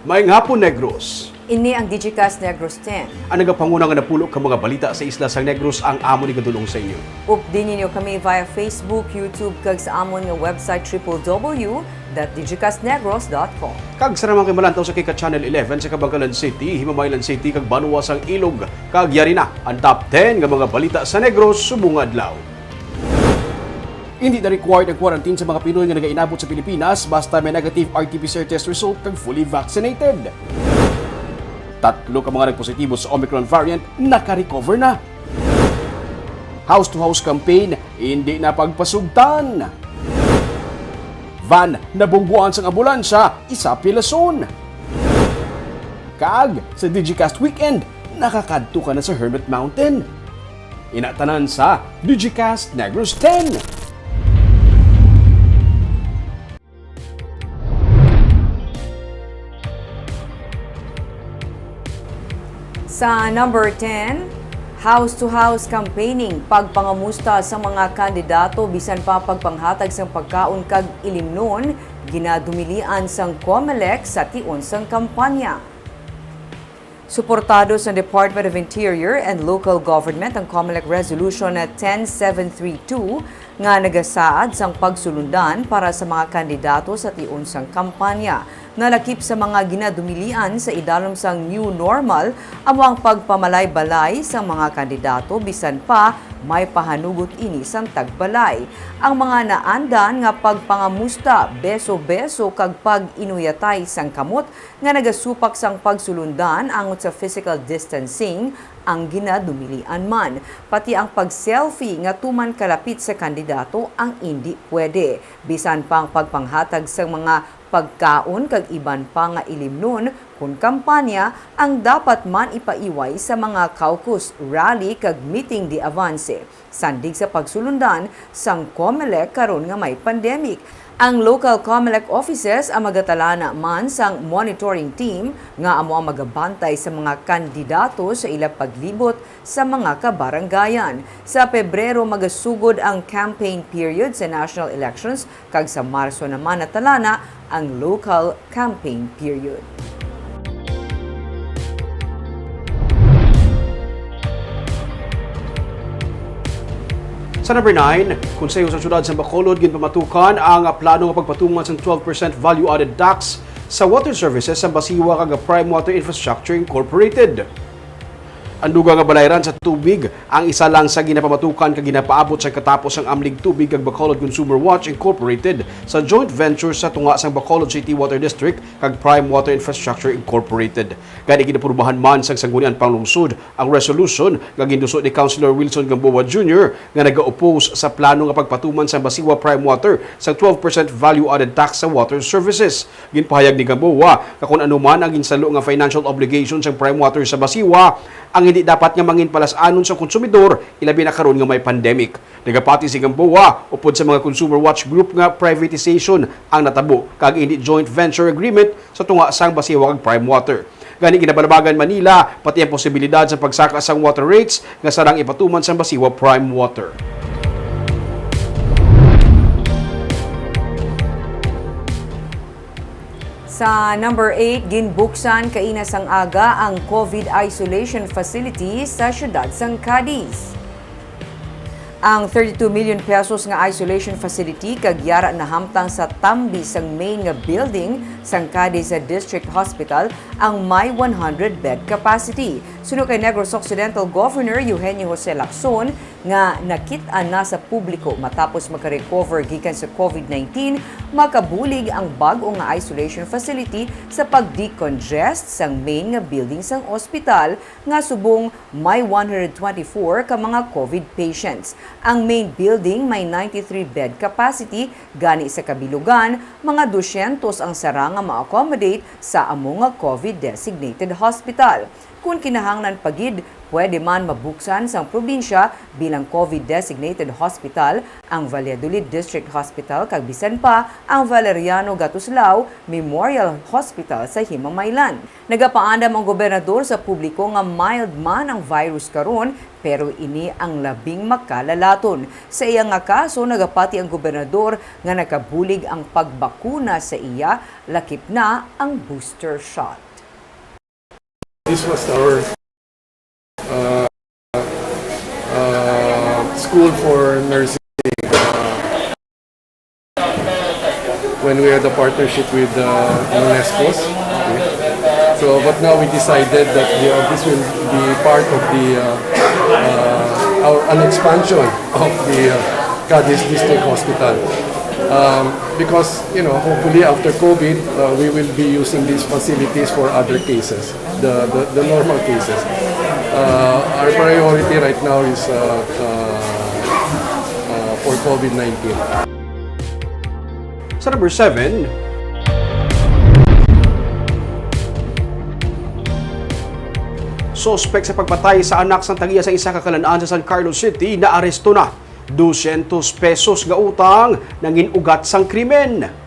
Maayong hapon, Negros. Ini ang Digicast Negros X. Ang nagapanguna nga napulo ka mga balita sa isla sang Negros ang amo ni gadulong sa inyo. Updin ninyo kami via Facebook, YouTube, kag sa amon nga website www.digicastnegros.com. Kag sa naman kay malantaw sa kay Channel 11 sa Kabangkalan City, Himamaylan City, kag Banuwas ang Ilog. Kag yari na ang top 10 nga mga balita sa Negros subong adlaw. Hindi na required ang quarantine sa mga Pinoy nga nagainabot sa Pilipinas basta may negative RT-PCR test result kag fully vaccinated. Tatlo ka mga nagpositibo sa Omicron variant naka-recover na. House-to-house campaign, hindi na pagpasugtan. Van nabungguan sang ambulansya, isa pilason. Kag sa Digicast Weekend, nakakadto ka na sa Hermit Mountain. Inatanan sa Digicast Negros X. Sa number 10, house-to-house campaigning, pagpangamusta sa mga kandidato bisan pa pagpanghatag sang pagkaon kag ilimnon, ginadumilian sang COMELEC sa tion sang kampanya. Suportado sa Department of Interior and Local Government ang COMELEC Resolution na 10732 nga nagasaad sang pagsulundan para sa mga kandidato sa tion sang kampanya. Nalakip sa mga ginadumilian sa idalom sang new normal among pagpamalay-balay sa mga kandidato bisan pa may pahanugot ini sang tagbalay. Ang mga naandan nga pagpangamusta, beso-beso kag pag-inuyatay sang kamot nga nagasupak sang pagsulundan angot sa physical distancing ang ginadumilian man. Pati ang pag-selfie nga tuman kalapit sa kandidato ang hindi pwede. Bisan pa ang pagpanghatag sa mga pagkaon kag iban pa nga ilimnon kun kampanya ang dapat man ipaiway sa mga caucus, rally kag meeting di avance. Sandig sa pagsulundan sang COMELEC karon nga may pandemic. Ang local COMELEC offices ang magatalana man sang monitoring team nga amo ang magabantay sa mga kandidato sa ilang paglibot sa mga kabaranggayan. Sa Pebrero magasugod ang campaign period sa national elections kag sa Marso naman natalana ang local campaign period. Sa number 9, Konseho sa Syudad sa Bacolod ginpamatukan ang plano nga pagpatungan sa 12% value-added tax sa water services sa Basiwa kag Prime Water Infrastructure Incorporated. Ang dugang nga balayran sa tubig ang isa lang sa ginapamatukan kag ginapaabot sa katapos ang amlig tubig kag Bacolod Consumer Watch Incorporated sa joint venture sa tunga sang Bacolod City Water District kag Prime Water Infrastructure Incorporated. Gani ginapurbahan man sang sanggunian panglungsod ang resolution nga ginduso ni Councilor Wilson Gamboa Jr. nga naga-oppose sa plano nga pagpatuman sa Basiwa Prime Water sa 12% value-added tax sa water services. Ginpahayag ni Gamboa nga kung ano man ang ginsalo nga financial obligation sa Prime Water sa Basiwa, ang hindi dapat nga mangin palas-anon sa konsumidor ilabi na karon nga may pandemic. Nagapati si Gamboa upod sa mga Consumer Watch Group nga privatization ang natabo kag hindi joint venture agreement sa tunga sang Basiwa kag Prime Water. Gani ginabalabagan Manila pati ang posibilidad sa pagsaka sang water rates nga sarang ipatuman sa Basiwa Prime Water. Sa number 8, ginbuksan kaina sang aga ang COVID isolation facility sa siyudad sang Cadiz. Ang 32 million pesos nga isolation facility kagyara na hamtang sa tambi sang main nga building sang Cadiz District Hospital ang may 100 bed capacity. Suno kay Negros Occidental Governor Eugenio Jose Lacson nga nakit-an na sa publiko matapos makarecover gikan sa COVID-19, makabulig ang bag-o nga isolation facility sa pag-decongest sang main nga building sang ospital nga subong may 124 ka mga COVID patients. Ang main building may 93 bed capacity, gani sa kabilugan, mga 200 ang sara nga ma-accommodate sa amo nga COVID-designated hospital. Kung kinahanglan pagid, pwede man mabuksan sa probinsya bilang COVID-designated hospital ang Valladolid District Hospital kag bisan pa ang Valeriano Gatuslao Memorial Hospital sa Himamaylan. Nagapaandam ang gobernador sa publiko nga mild man ang virus karon pero ini ang labing makalalaton. Sa iya nga kaso, nagapati ang gobernador nga nakabulig ang pagbakuna sa iya, lakip na ang booster shot. This was our school for nursing when we had a partnership with UNESCO. Okay. So, but now we decided that this will be part of an expansion of the Cadiz District Hospital. Because, hopefully after COVID, we will be using these facilities for other cases, the normal cases. Our priority right now is for COVID-19. Sa number 7, suspect sa pagpatay sa anak sa tagiya sa isa ka kalan-an sa San Carlos City na aresto na. 200 pesos nga utang nangin ugat sang krimen.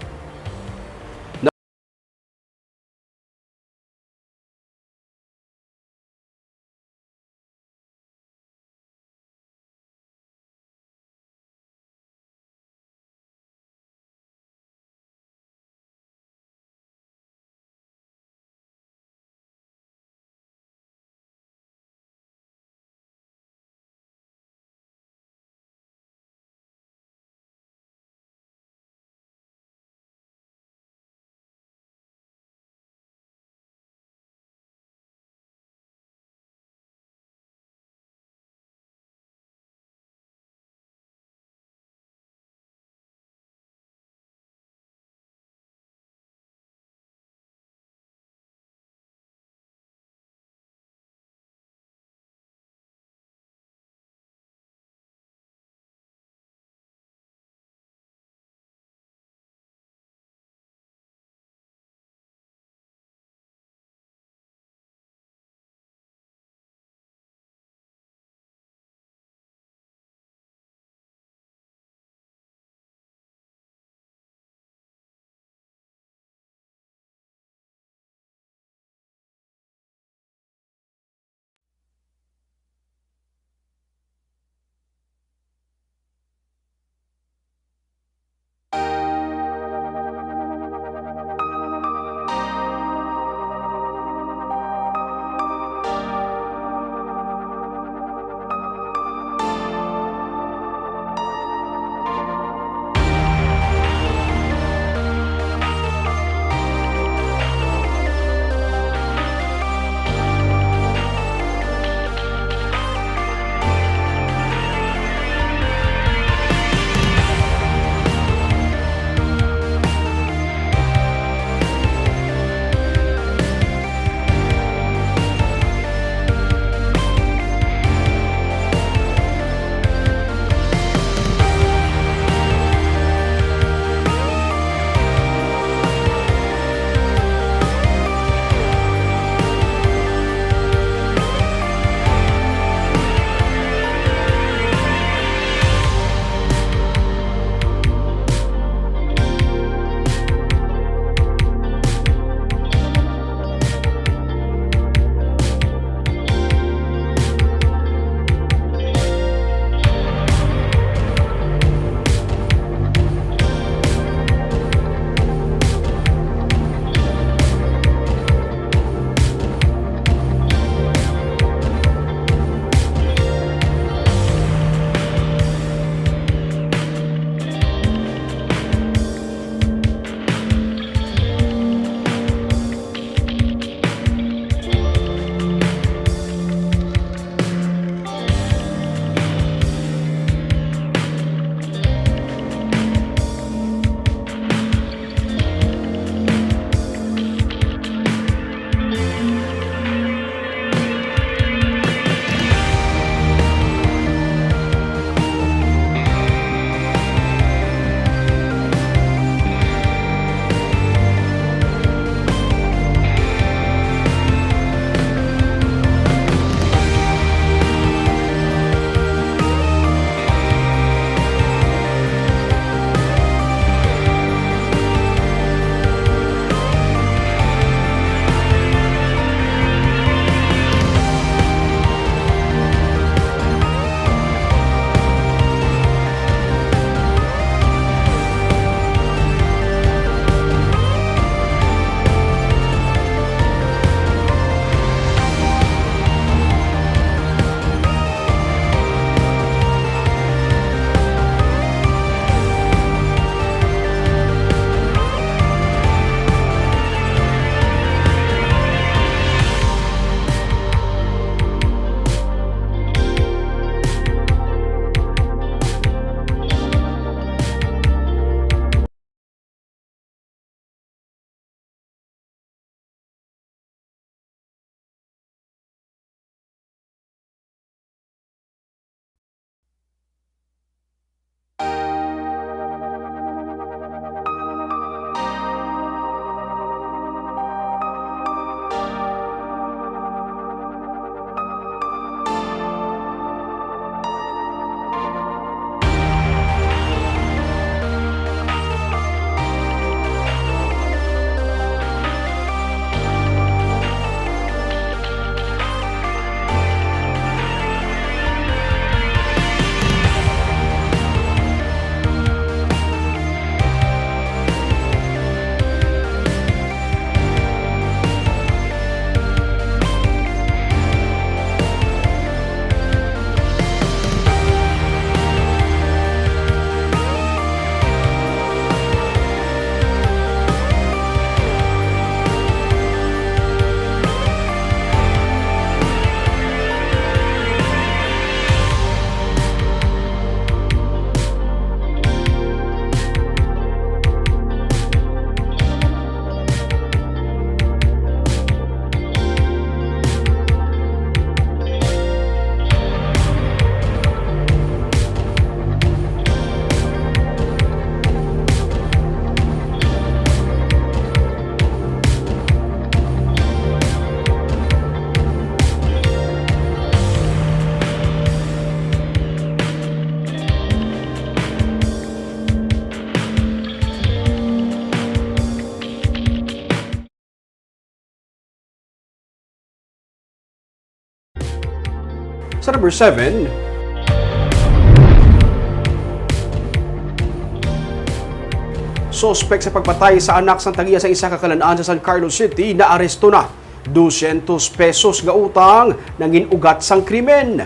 Sa number 7, suspect sa pagpatay sa anak sa tagiya sa isa ka kalan-an sa San Carlos City na aresto na. 200 pesos nga utang nangin ugat sang krimen.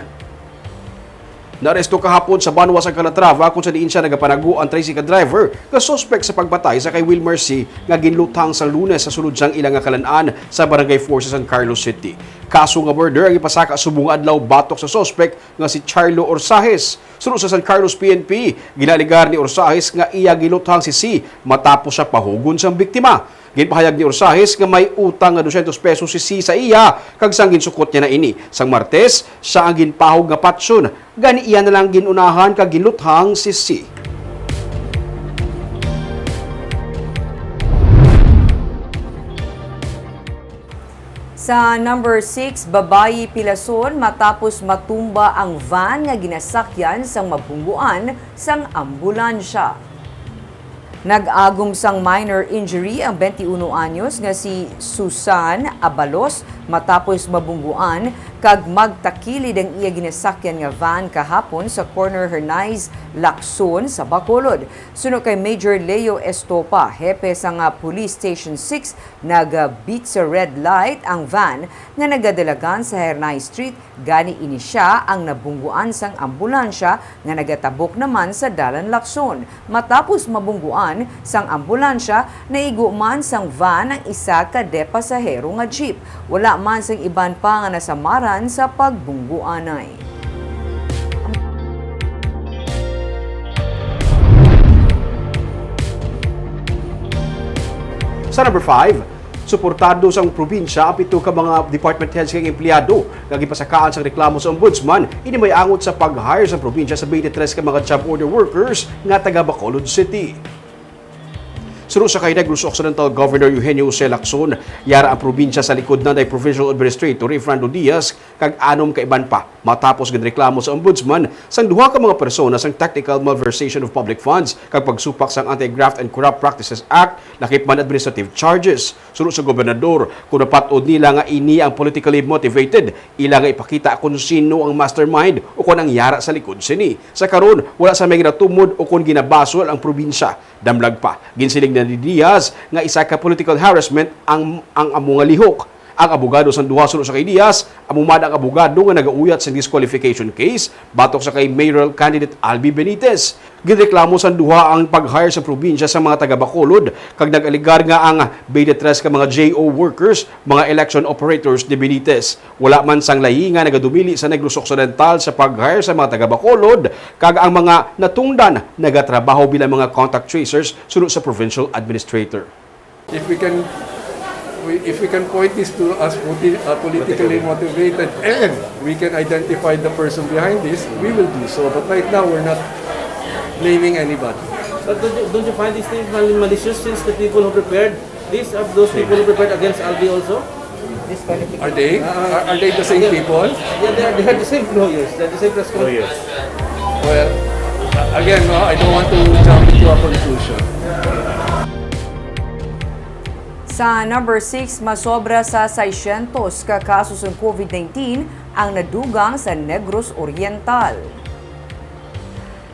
Naresto kahapon sa Banwa sa Calatrava kung sa diin siya nagapanagu ang tricycle driver nga suspect sa pagpatay sa kay Wilmer C. nga ginlutang sa Lunes sa sulod siyang ilang nga kalan-an sa Barangay 4 sa San Carlos City. Kaso nga murder ang ipasaka subong adlaw batok sa suspect nga si Charlo Orsahes. Sunod sa San Carlos PNP, ginaligar ni Orsahes nga iya gilutang si C matapos siya pahugon sang biktima. Ginpahayag ni Orsahes nga may utang nga 200 pesos si C sa iya kag sang ginsukot niya na ini. Sang Martes, siya ang ginpahog nga patsyon. Gani iya na lang ginunahan kag giluthang si C. Sa number 6, babayi pilason matapos matumba ang van nga ginasakyan sang mabumbuan sang ambulansya. Nag-agom sang minor injury ang 21 anyos nga si Susan Abalos matapos mabungguan kag magtakilid ang iya ginasakyan nga van kahapon sa corner Hernais, Lacson sa Bacolod. Sunod kay Major Leo Estopa, hepe sa nga Police Station 6, nag-beat sa red light ang van nga nagadalagan sa Hernais Street. Gani ini siya ang nabungguan sang ambulansya nga nagatabok naman sa Dalan Lacson. Matapos mabungguan sang ambulansya, naigo man sang van ang isa ka de pasahero nga jeep. Wala man sang iban pa nga nasamaran sa pagbungguanay. Sa number 5, suportado sa probinsya ang pito ka mga department heads kay empleyado nga gipasakaan sa reklamo sa ombudsman. Ini may angot sa pag-hire sa probinsya sa 23 ka mga job order workers nga taga Bacolod City. Sunod sa kay Negros Occidental Governor Eugenio C. Lacson, yara ang probinsya sa likod na day Provincial Administrator Fernando Diaz kag anom ka iban pa matapos gidreklamo sa ombudsman sang duha ka mga persona sang technical malversation of public funds kag pagsupak sang Anti-Graft and Corrupt Practices Act lakip man administrative charges. Sunod sa gobernador, kung napatod nila nga ini ang politically motivated, ila nga ipakita kung sino ang mastermind o kung ang yara sa likod sini. Sa karon, wala sa may ginatumod o kung ginabasol ang probinsya. Damlag pa, ginsilig na ni Diaz nga isa ka political harassment ang among lihok. Ang abogado sa duha sunod sa kay Diaz, amumad ang abogado nga nagauyat sa disqualification case batok sa kay mayoral candidate Albi Benitez. Gidreklamo sa duha ang pag-hire sa probinsya sa mga taga Bacolod kag nag-aligar nga ang 23 ka mga JO workers, mga election operators ni Benitez. Wala man sang lahi nga nagadumili sa Negros Occidental sa pag-hire sa mga taga Bacolod kag ang mga natungdan nagatrabaho bilang mga contact tracers sunod sa provincial administrator. If we can point this to as politically motivated and we can identify the person behind this, we will do so. But right now, we're not blaming anybody. But don't you find these things malicious since the people who prepared these are those people who prepared against Albi also? Are they? Are they the same people? Yeah, they are the same lawyers. They are the same press lawyers. Well, again, no, I don't want to jump into a conclusion. Sa number 6, masobra sa 600 ka kasos ng COVID-19 ang nadugang sa Negros Oriental.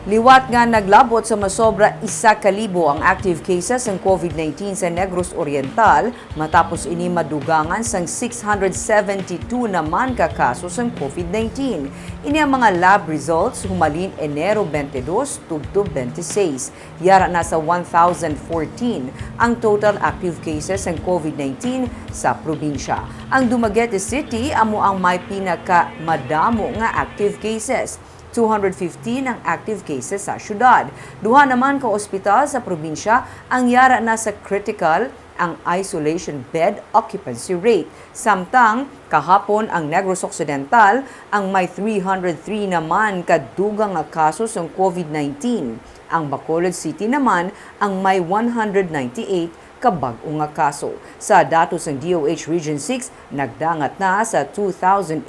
Liwat nga naglabot sa masobra 1,000 ang active cases ng COVID-19 sa Negros Oriental matapos ini madugangan sang 672 naman ka kasos ng COVID-19. Ini ang mga lab results humalin Enero 22 tubto 26. Yara na sa 1,014 ang total active cases ng COVID-19 sa probinsya. Ang Dumaguete City amo ang may pinaka madamo nga active cases. 215 ang active cases sa syudad. Duha naman ka ospital sa probinsya ang yara na sa critical ang isolation bed occupancy rate. Samtang kahapon ang Negros Occidental ang may 303 naman kadugang nga kasos ng COVID-19. Ang Bacolod City naman ang may 198 kabag-o nga kaso. Sa datos ng DOH Region 6, nagdangat na sa 2,877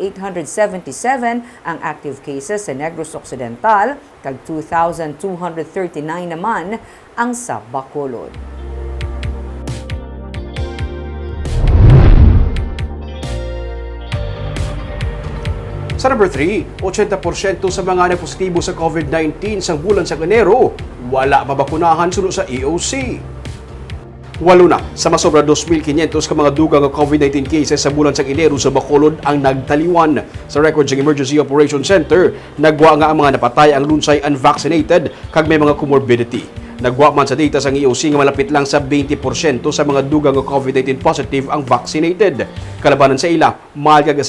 ang active cases sa Negros Occidental, kag 2,239 naman ang sa Bacolod. Sa number 3, 80% sa mga nagpositibo sa COVID-19 sa bulan sa Enero, wala mabakunahan sunod sa EOC. 8 na sa masobra 2,500 ka mga dugang nga COVID-19 cases sa bulan sa Enero sa Bacolod ang nagtaliwan. Sa records ng Emergency Operations Center, nagwa nga ang mga napatay ang lunsay unvaccinated kag may mga comorbidity. Nagwa man sa data sa EOC nga malapit lang sa 20% sa mga dugang nga COVID-19 positive ang vaccinated. Kalabanan sa ila, mild kag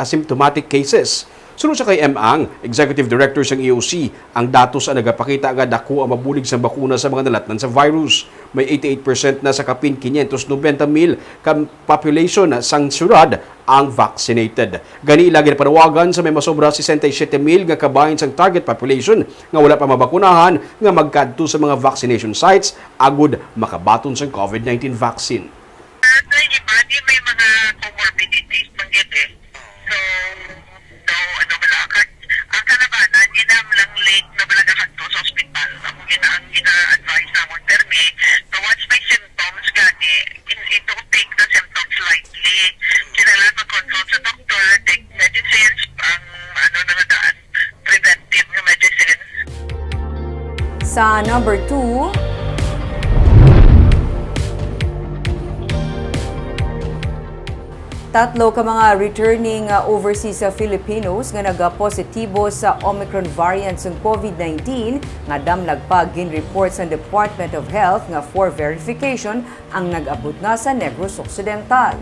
asymptomatic cases. Sunod sa kay Ang, Executive Director sa EOC, ang datos ang nagapakita nga dako ang mabulig sa bakuna sa mga nalatnan sa virus. May 88% na sa kapin 590,000 ka population sang syudad ang vaccinated. Gani lagi na panawagan sa may masobra 67,000 nga kabahin sang target population nga wala pa mabakunahan nga magkadto sa mga vaccination sites agud makabaton sa COVID-19 vaccine. Di may mga comorbidities manggit eh. So ano bala ang kalabanan ginam lang late na bala kadto sa ospital. Amo gina-advise na mo termi. So once may symptoms gani, ito take the symptoms lightly. Kinahanglan mag-consult sa doctor, take medicines, ang daan, preventive na medicines. Sa number 2, tatlo ka mga returning overseas Filipinos nga nagapositibo sa Omicron variant ng COVID-19 nga damlag pa gin-report sa Department of Health nga for verification ang nag-abot nga sa Negros Occidental.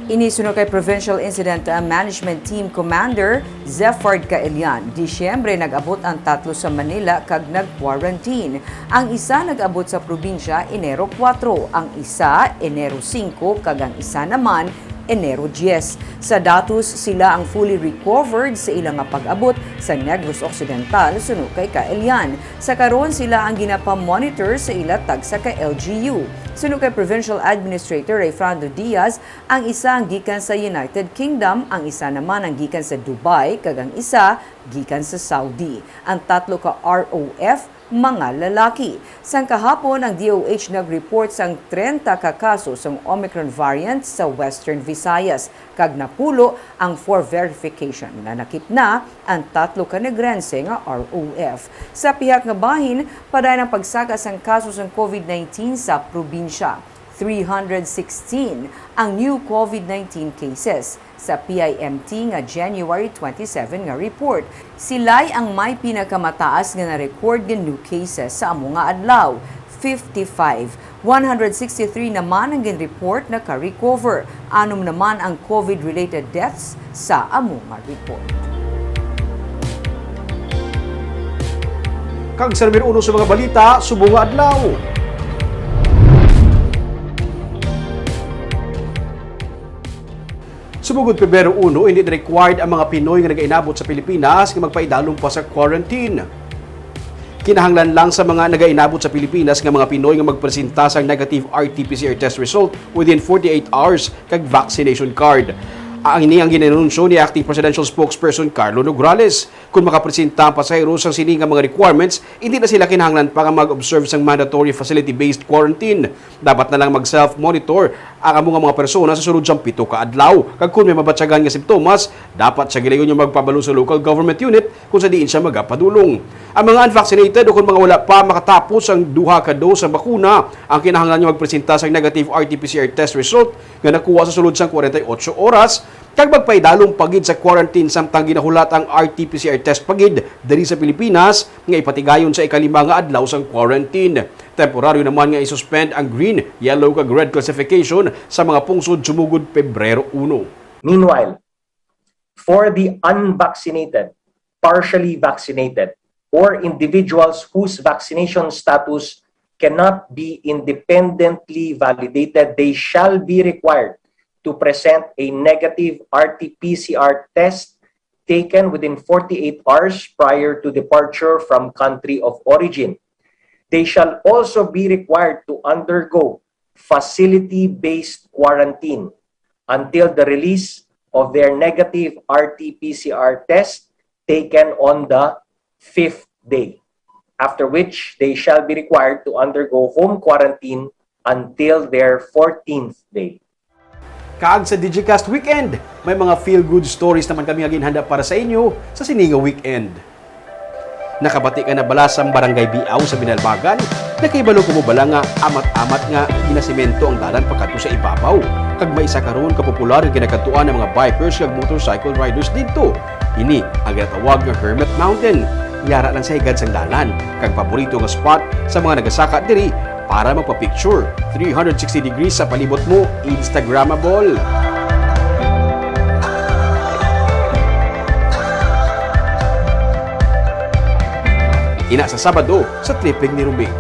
Inisunod kay Provincial Incident Management Team Commander Zephard Caelian. Disyembre nag-abot ang tatlo sa Manila kag nag-quarantine. Ang isa nag-abot sa probinsya Enero 4, ang isa Enero 5 kag ang isa naman Enero 10. Sa datos, sila ang fully recovered sa ilang pag-abot sa Negros Occidental sunod kay Caelian. Sa karon sila ang ginapa-monitor sa ilatag sa LGU. Sunod kay Provincial Administrator Rayfrando Diaz, ang isa ang gikan sa United Kingdom, ang isa naman ang gikan sa Dubai, kag ang isa gikan sa Saudi. Ang tatlo ka ROF, mga lalaki. Sang kahapon, ang DOH nag-report sang 30 ka kaso ng Omicron variant sa Western Visayas, kag napulo ang for verification. Nanakip na ang tatlo ka negrense nga ROF. Sa pihak nga bahin, paday ng pagsakas ang kaso ng COVID-19 sa probinsya. 316 ang new COVID-19 cases sa PIMT nga January 27 nga report. Sila'y ang may pinakamataas nga na-record nga new cases sa amo nga adlaw, 55. 163 naman ang gin-report na ka-recover. 6 naman ang COVID-related deaths sa amo nga report. Kag sa numero 1 sa mga balita, subong nga adlaw. Sumugod Pebrero 1, hindi required ang mga Pinoy nga nag-inabot sa Pilipinas nga magpaidalong pa sa quarantine. Kinahanglan lang sa mga nag-inabot sa Pilipinas nga mga Pinoy nga magpresenta sa negative RT-PCR test result within 48 hours kag vaccination card. Ang ini ang ginanunsyo ni Acting Presidential Spokesperson Carlo Nograles. Kung makapresenta ang pasahero sa sining nga mga requirements, hindi na sila kinahanglan pa nga mag-observe sa mandatory facility-based quarantine. Dapat na lang mag-self-monitor ang among mga persona sa sunod sang 7 ka adlaw. Kag kung may mabatyagan nga simptomas, dapat siya gilayon yung magpabalo sa local government unit kung sa diin siya magapadulong. Ang mga unvaccinated o kung mga wala pa makatapos ang 2 ka dose sa bakuna, ang kinahanglan nyo magpresenta sa negative RT-PCR test result nga nakuha sa sulod sang 48 oras kag magpaidalong pagid sa quarantine samtang ginahulat ang RT-PCR test pagid diri sa Pilipinas nga ipatigayon sa ikalima nga adlaw sang quarantine. Temporaryo naman nga isuspend ang green, yellow kag red classification sa mga pungsod sumugod Pebrero 1. Meanwhile, for the unvaccinated, partially vaccinated, or individuals whose vaccination status cannot be independently validated, they shall be required to present a negative RT-PCR test taken within 48 hours prior to departure from country of origin. They shall also be required to undergo facility-based quarantine until the release of their negative RT-PCR test taken on the 5th day, after which they shall be required to undergo home quarantine until their 14th day. Kaag sa Digicast Weekend, may mga feel-good stories naman kami ginhanda para sa inyo sa Sininga Weekend. Nakabati ka na bala sa barangay Biaw sa Binalbagan, nakaibalo ko mo bala nga amat-amat nga ginasimento ang dalan pagkadto sa ibabaw. Kag may isa karon kapopular nga ginakatuan ng mga bikers kag motorcycle riders dito. Ini ang ginatawag nga Hermit Mountain. Yara lang sa higad sang dalan, kag paborito nga spot sa mga nagasaka diri para magpa-picture. 360 degrees sa palibot mo, Instagrammable. Ina sa Sabado sa tripig ni Rubik.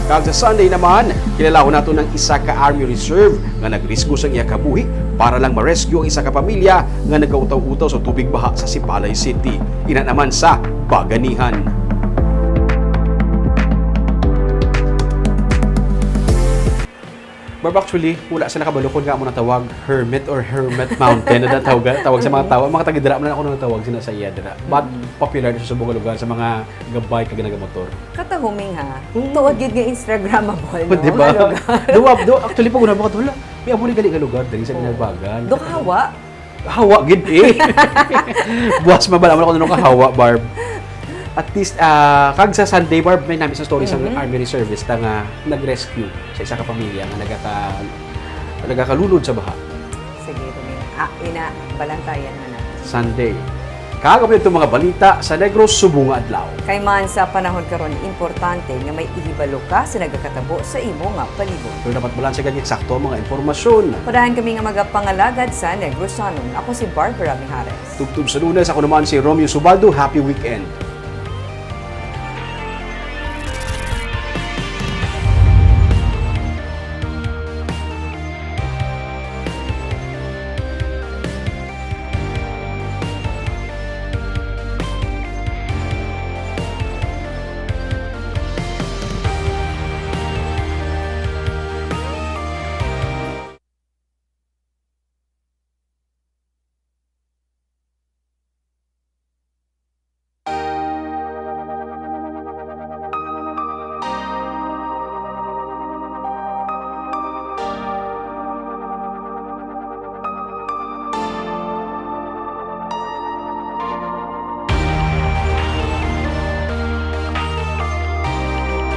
Kag sa Sunday naman, kilalahon nato ng isa ka Army Reserve nga nagrisgo sa iya kabuhi para lang ma-rescue ang isa ka pamilya nga nagautaw-utaw sa tubig baha sa Sipalay City. Ina naman sa Baganihan. Barb, actually, wala sa nakabalukon nga mo natawag Hermit or Hermit Mountain na tawag sa mga tawa. Mga taga-dira man ako nang tawag sila sa iya dira. But popular sa subong lugar sa mga gabay kag nagamotor. Katahuming ha. Tuod gid nga Instagrammable, no? Di ba? Nga lugar. Actually, pag una mo katula, may amuli gali nga lugar diri sa Binalbagan. Do kahawa. Hawa gid eh. Buwas mabala mo ako nung kahawa, Barb. At least, kag sa Sunday, Barb, may namin sa story sa Army Reservist nga nag-rescue sa isa ka pamilya nga nagakalulod sa baha. Sige, Domingo. Ina, balantayan na natin. Sunday. Kagapit itong mga balita sa Negros Subunga Adlaw. Kay man sa panahon karon importante nga may ihibalo ka sa nagakatabo sa imo nga palibot. Pero dapat bulan sa ganyan eksakto mga informasyon. Padahan kami nga magapangalagad sa Negros Sanon. Ako si Barbara Mijares. Tugtog sa Lunes, ako naman si Romeo Subaldo. Happy weekend!